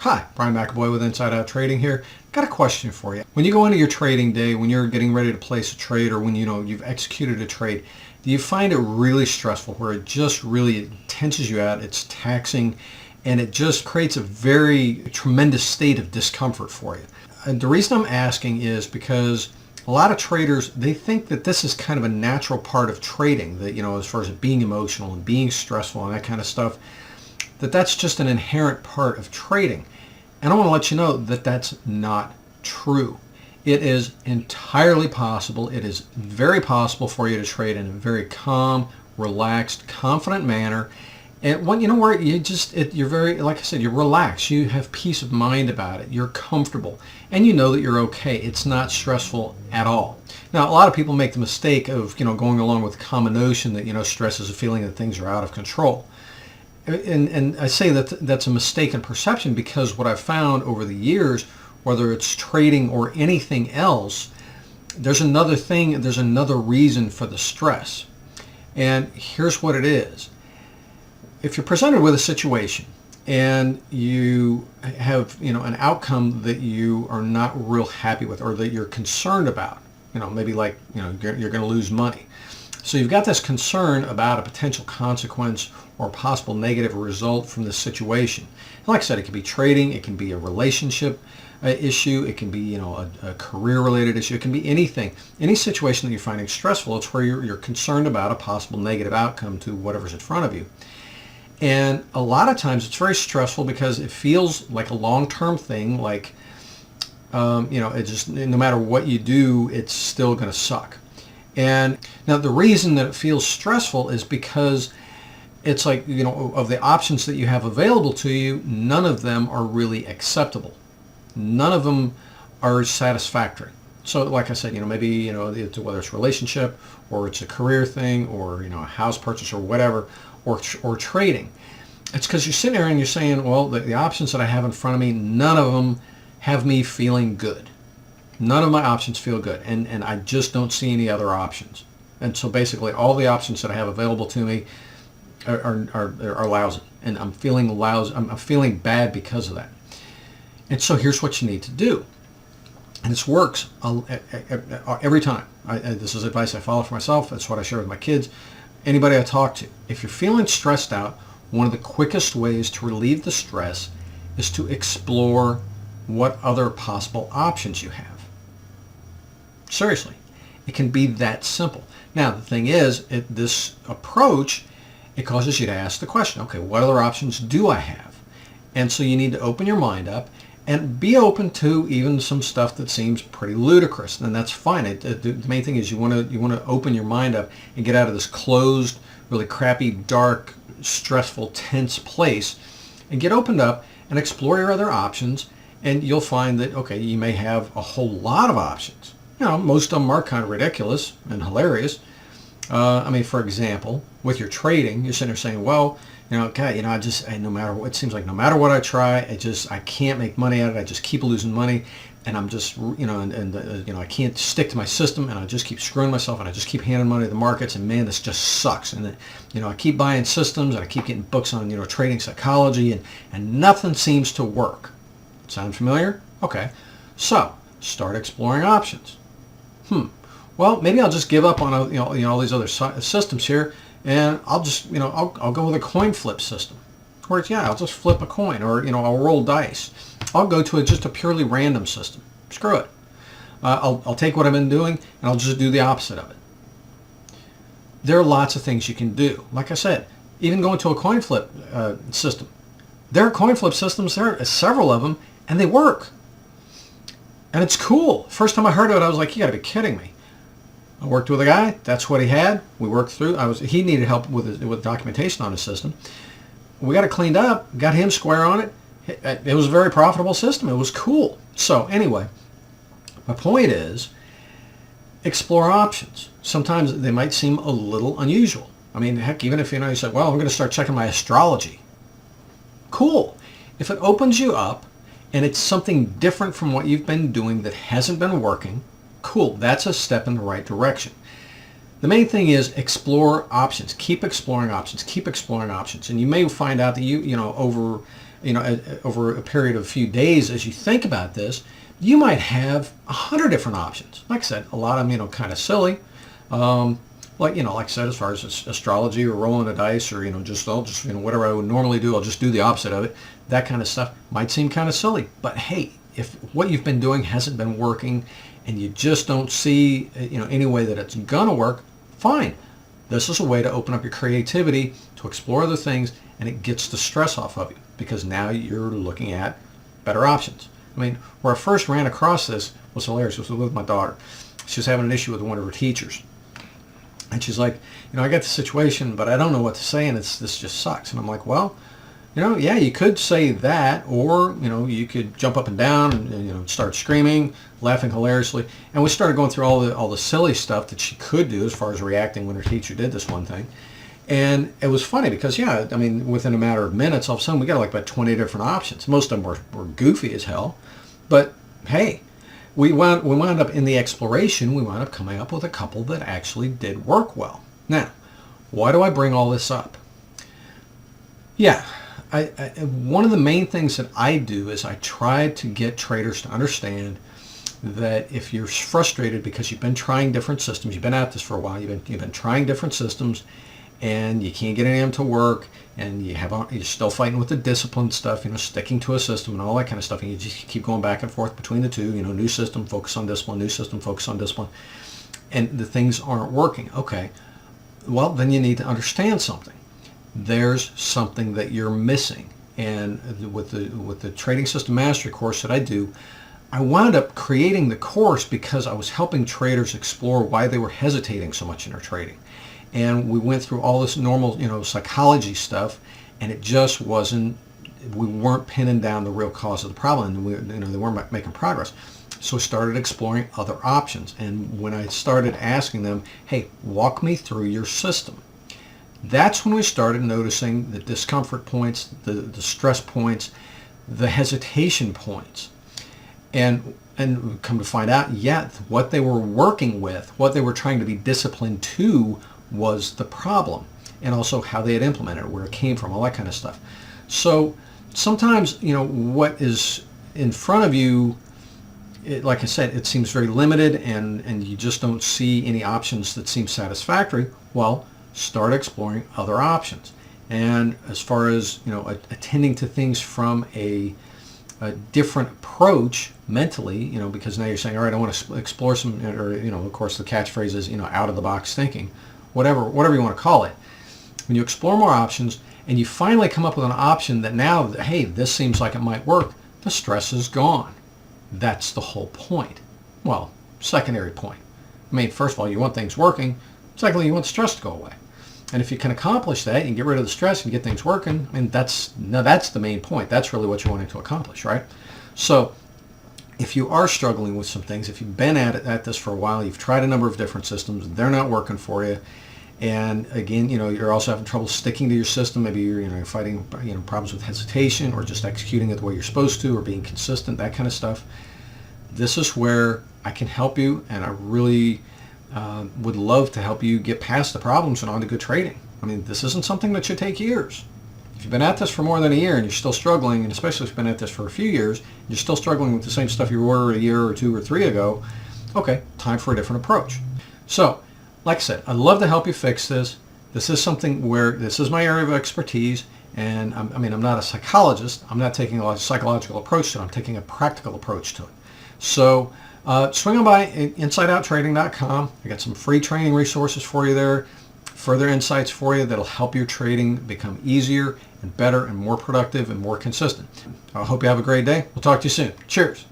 Hi, Brian McAvoy with Inside Out Trading here. Got a question for you. When you go into your trading day, when you're getting ready to place a trade, or when you've executed a trade, do you find it really stressful where it just really tenses you out, it's taxing, and it just creates a very tremendous state of discomfort for you? And the reason I'm asking is because a lot of traders, they think that this is kind of a natural part of trading, that, as far as it being emotional and being stressful and that kind of stuff, that's just an inherent part of trading. And I want to let you know that that's not true. It is entirely possible. It is very possible for you to trade in a very calm, relaxed, confident manner. And when where you're very, like I said, you're relaxed. You have peace of mind about it. You're comfortable, and you know that you're okay. It's not stressful at all. Now, a lot of people make the mistake of going along with the common notion that stress is a feeling that things are out of control. And I say that that's a mistaken perception, because what I've found over the years, whether it's trading or anything else, there's another reason for the stress. And here's what it is. If you're presented with a situation and you have an outcome that you are not real happy with, or that you're concerned about, maybe like you're going to lose money. So you've got this concern about a potential consequence or possible negative result from this situation. And like I said, it can be trading, it can be a relationship issue, it can be a career-related issue, it can be anything, any situation that you're finding stressful. It's where you're concerned about a possible negative outcome to whatever's in front of you. And a lot of times it's very stressful because it feels like a long-term thing, like it just, no matter what you do, it's still going to suck. And now the reason that it feels stressful is because it's like, of the options that you have available to you, none of them are really acceptable. None of them are satisfactory. So like I said, maybe, whether it's a relationship or it's a career thing or, a house purchase or whatever, or trading. It's because you're sitting there and you're saying, well, the options that I have in front of me, none of them have me feeling good. None of my options feel good, and I just don't see any other options. And so basically all the options that I have available to me are lousy, and I'm feeling lousy. I'm feeling bad because of that. And so here's what you need to do. And this works every time. This is advice I follow for myself. That's what I share with my kids. Anybody I talk to. If you're feeling stressed out, one of the quickest ways to relieve the stress is to explore what other possible options you have. Seriously, it can be that simple. Now, the thing is, this approach, it causes you to ask the question, okay, what other options do I have? And so you need to open your mind up and be open to even some stuff that seems pretty ludicrous, and that's fine. The main thing is you want to open your mind up and get out of this closed, really crappy, dark, stressful, tense place, and get opened up and explore your other options. And you'll find that, okay, you may have a whole lot of options. Most of them are kind of ridiculous and hilarious. For example, with your trading, you're sitting there saying, well, okay, no matter what, it seems like no matter what I try, I can't make money at it. I just keep losing money, and I'm just, I can't stick to my system, and I just keep screwing myself, and I just keep handing money to the markets, and man, this just sucks. And I keep buying systems, and I keep getting books on, trading psychology, and nothing seems to work. Sound familiar? Okay. So start exploring options. Well, maybe I'll just give up on all these other systems here, and I'll just I'll go with a coin flip system, where I'll just flip a coin, or I'll roll dice. I'll go to just a purely random system. Screw it. I'll take what I've been doing and I'll just do the opposite of it. There are lots of things you can do. Like I said, even going to a coin flip system. There are coin flip systems. There are several of them, and they work. And it's cool. First time I heard of it, I was like, you got to be kidding me. I worked with a guy. That's what he had. We worked through. He needed help with documentation on his system. We got it cleaned up. Got him square on it. It was a very profitable system. It was cool. So anyway, my point is, explore options. Sometimes they might seem a little unusual. Heck, even if you say, well, I'm going to start checking my astrology. Cool. If it opens you up, and it's something different from what you've been doing that hasn't been working, cool. That's a step in the right direction. The main thing is explore options. Keep exploring options. Keep exploring options. And you may find out that over over a period of a few days, as you think about this, you might have 100 different options. Like I said, a lot of them, kind of silly. Like I said, as far as astrology or rolling the dice, or whatever I would normally do, I'll just do the opposite of it. That kind of stuff might seem kind of silly, but hey, if what you've been doing hasn't been working, and you just don't see, any way that it's gonna work, fine. This is a way to open up your creativity, to explore other things, and it gets the stress off of you because now you're looking at better options. Where I first ran across this was hilarious. It was with my daughter. She was having an issue with one of her teachers. And she's like, I got the situation, but I don't know what to say, and this just sucks. And I'm like, well, yeah, you could say that, or, you could jump up and down and start screaming, laughing hilariously. And we started going through all the silly stuff that she could do as far as reacting when her teacher did this one thing. And it was funny because, within a matter of minutes, all of a sudden we got like about 20 different options. Most of them were goofy as hell. But hey, we wound up in the exploration, we wound up coming up with a couple that actually did work well. Now, why do I bring all this up? Yeah, one of the main things that I do is I try to get traders to understand that if you're frustrated because you've been trying different systems, you've been at this for a while, you've been trying different systems, and you can't get any of them to work, and you're still fighting with the discipline stuff, sticking to a system and all that kind of stuff, and you just keep going back and forth between the two, new system, focus on discipline, new system, focus on discipline, and the things aren't working. Okay, well, then you need to understand something. There's something that you're missing. And with the Trading System Mastery course that I do, I wound up creating the course because I was helping traders explore why they were hesitating so much in their trading. And we went through all this normal, psychology stuff, and it just wasn't, we weren't pinning down the real cause of the problem, and they weren't making progress. So I started exploring other options. And when I started asking them, hey, walk me through your system, that's when we started noticing the discomfort points, the stress points, the hesitation points. And come to find out, what they were working with, what they were trying to be disciplined to, was the problem, and also how they had implemented it, where it came from, all that kind of stuff. So sometimes, what is in front of you, like I said, it seems very limited, and you just don't see any options that seem satisfactory. Well, start exploring other options. And as far as, attending to things from a different approach mentally, because now you're saying, all right, I want to explore some, or, of course the catchphrase is, out of the box thinking. Whatever you want to call it. When you explore more options and you finally come up with an option that now, hey, this seems like it might work, the stress is gone. That's the whole point. Well, secondary point. First of all, you want things working. Secondly, you want stress to go away. And if you can accomplish that, you can get rid of the stress and get things working, that's the main point. That's really what you're wanting to accomplish, right? So if you are struggling with some things, if you've been at this for a while, you've tried a number of different systems, they're not working for you, and again, you're also having trouble sticking to your system, maybe you're fighting problems with hesitation, or just executing it the way you're supposed to, or being consistent, that kind of stuff, this is where I can help you, and I really would love to help you get past the problems and on to good trading. This isn't something that should take years. If you've been at this for more than a year and you're still struggling, and especially if you've been at this for a few years, you're still struggling with the same stuff you were a year or 2 or 3 ago, okay, time for a different approach. So, like I said, I'd love to help you fix this. This is something where this is my area of expertise, and I'm not a psychologist. I'm not taking a psychological approach to it. I'm taking a practical approach to it. So, swing on by InsideOutTrading.com. I got some free training resources for you there, further insights for you that'll help your trading become easier and better and more productive and more consistent. I hope you have a great day. We'll talk to you soon. Cheers.